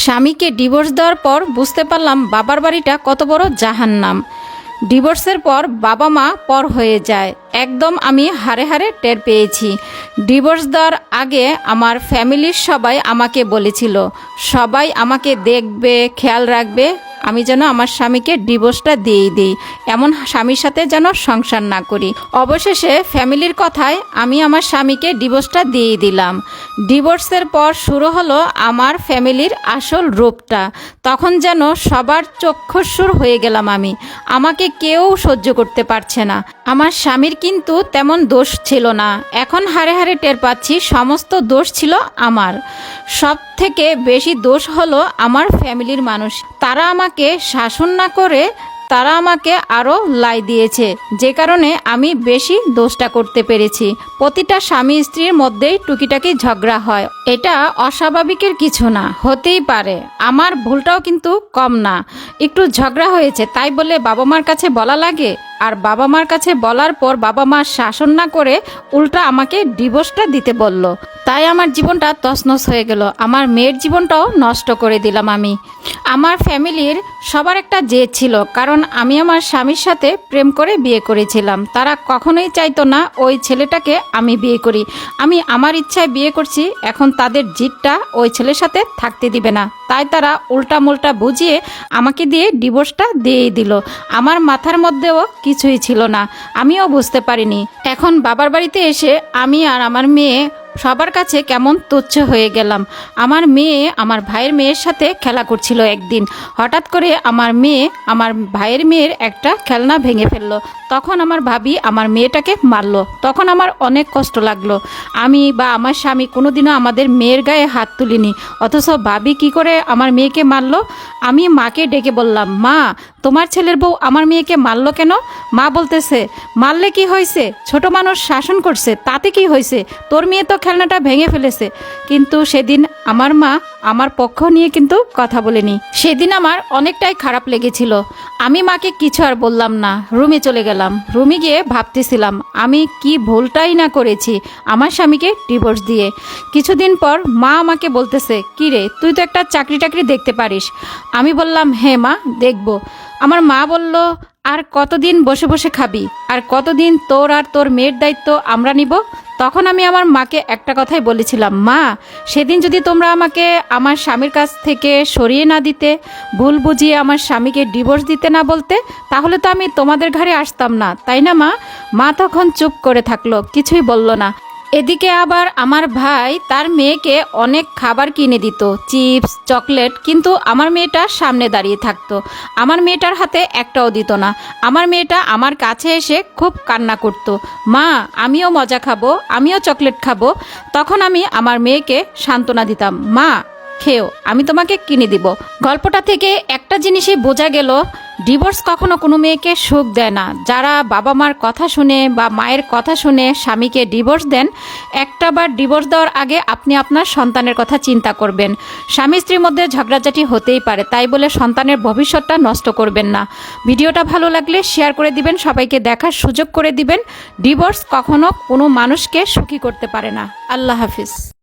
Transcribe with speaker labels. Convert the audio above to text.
Speaker 1: স্বামীকে ডিভোর্স দেওয়ার পর বুঝতে পারলাম বাবার বাড়িটা কত বড় জাহান্নাম। ডিভোর্সের পর বাবা মা পর হয়ে যায়, একদম আমি হাড়ে হাড়ে টের পেয়েছি। ডিভোর্স দেওয়ার আগে আমার ফ্যামিলির সবাই আমাকে বলেছিল, সবাই আমাকে দেখবে, খেয়াল রাখবে, আমি যেন আমার স্বামীকে ডিভোর্সটা দিয়েই দিই, এমন স্বামীর সাথে যেন সংসার না করি। অবশেষে ফ্যামিলির কথায় আমি আমার স্বামীকে ডিভোর্সটা দিয়েই দিলাম। ডিভোর্সের পর শুরু হলো আমার ফ্যামিলির আসল রূপটা। তখন যেন সবার চক্ষুস্বর হয়ে গেলাম আমি, আমাকে কেউ সহ্য করতে পারছে না। আমার স্বামীর কিন্তু তেমন দোষ ছিল না, এখন হাড়ে হাড়ে টের পাচ্ছি সমস্ত দোষ ছিল আমার। সব থেকে বেশি দোষ হলো আমার ফ্যামিলির মানুষ। তারা আমাকে শাসন না করে তারা আমাকে আরও লাই দিয়েছে, যে কারণে আমি বেশি দোষটা করতে পেরেছি। প্রতিটা স্বামী স্ত্রীর মধ্যেই টুকিটাকি ঝগড়া হয়, এটা অস্বাভাবিকের কিছু না, হতেই পারে। আমার ভুলটাও কিন্তু কম না, একটু ঝগড়া হয়েছে তাই বলে বাবা মার কাছে বলা লাগে? আর বাবা মার কাছে বলার পর বাবা মা শাসন না করে উল্টা আমাকে ডিভোর্সটা দিতে বলল, তাই আমার জীবনটা তছনছ হয়ে গেল। আমার মেয়ের জীবনটাও নষ্ট করে দিলাম আমি। আমার ফ্যামিলির সবার একটা জেদ ছিল, কারণ আমি আমার স্বামীর সাথে প্রেম করে বিয়ে করেছিলাম। তারা কখনোই চাইতো না ওই ছেলেটাকে আমি বিয়ে করি। আমি আমার ইচ্ছায় বিয়ে করছি, এখন তাদের জিদটা ওই ছেলের সাথে থাকতে দিবে না, তাই তারা উল্টা মুল্টা বুঝিয়ে আমাকে দিয়ে ডিভোর্সটা দিয়েই দিল। আমার মাথার মধ্যেও কিছুই ছিল না, আমিও বুঝতে পারিনি। এখন বাবার বাড়িতে এসে আমি আর আমার মেয়ে সবার কাছে কেমন তুচ্ছ হয়ে গেলাম। আমার মেয়ে আমার ভাইয়ের মেয়ের সাথে খেলা করছিল, একদিন হঠাৎ করে আমার মেয়ে আমার ভাইয়ের মেয়ের একটা খেলনা ভেঙে ফেললো। তখন আমার ভাবি আমার মেয়েটাকে মারলো, তখন আমার অনেক কষ্ট লাগলো। আমি বা আমার স্বামী কোনোদিনও আমাদের মেয়ের গায়ে হাত তুলিনি, অথচ ভাবি কি করে আমার মেয়েকে মারলো। আমি মাকে ডেকে বললাম, মা, তোমার ছেলের বউ আমার মেয়েকে মারলো কেন? মা বলতেছে, মারলে কি হয়েছে, ছোট মানুষ শাসন করছে, তাতে কি হয়েছে, তোর মেয়ে তো খেলনাটা ভেঙে ফেলেছে। কিন্তু সেদিন আমার মা আমার পক্ষ নিয়ে কিন্তু কথা বলেনি। সেদিন আমার অনেকটাই খারাপ লেগেছিল। আমি মাকে কিছু আর বললাম না, রুমে চলে গেলাম। রুমে গিয়ে ভাবতেছিলাম আমি কি ভুলটাই না করেছি আমার স্বামীকে ডিভোর্স দিয়ে। কিছুদিন পর মা আমাকে বলতেছে, কি রে, তুই তো একটা চাকরি টাকরি দেখতে পারিস। আমি বললাম, হ্যাঁ মা, দেখব। আমার মা বলল, আর কতদিন বসে বসে খাবি, আর কতদিন তোর আর তোর মেয়ের দায়িত্ব আমরা নিব। তখন আমি আমার মাকে একটা কথাই বলেছিলাম, মা, সেদিন যদি তোমরা আমাকে আমার স্বামীর কাছ থেকে সরিয়ে না দিতে, ভুল বুঝিয়ে আমার স্বামীকে ডিভোর্স দিতে না বলতে, তাহলে তো আমি তোমাদের ঘরে আসতাম না, তাই না মা? মা তখন চুপ করে থাকলো, কিছুই বলল না। এদিকে আবার আমার ভাই তার মেয়েকে অনেক খাবার কিনে দিত, চিপস, চকলেট, কিন্তু আমার মেয়েটা সামনে দাঁড়িয়ে থাকতো। আমার মেয়েটার হাতে একটাও দিত না। আমার মেয়েটা আমার কাছে এসে খুব কান্না করত, মা, আমিও মজা খাবো, আমিও চকলেট খাবো। তখন আমি আমার মেয়েকে সান্ত্বনা দিতাম, মা, খেও, আমি তোমাকে কিনে দিব। গল্পটা থেকে একটা জিনিসই বোঝা গেল, ডিভোর্স কখনো কোনো মেয়েকে সুখ দেয় না। যারা বাবা মার কথা শুনে বা মায়ের কথা শুনে স্বামীকে ডিভোর্স দেন, একটাবার ডিভোর্স দেওয়ার আগে আপনি আপনার সন্তানের কথা চিন্তা করবেন। স্বামী স্ত্রীর মধ্যে ঝগড়াঝাটি হতেই পারে, তাই বলে সন্তানের ভবিষ্যৎটা নষ্ট করবেন না। ভিডিওটা ভালো লাগলে শেয়ার করে দিবেন, সবাইকে দেখার সুযোগ করে দিবেন। ডিভোর্স কখনো কোনো মানুষকে সুখী করতে পারে না। আল্লাহ হাফিজ।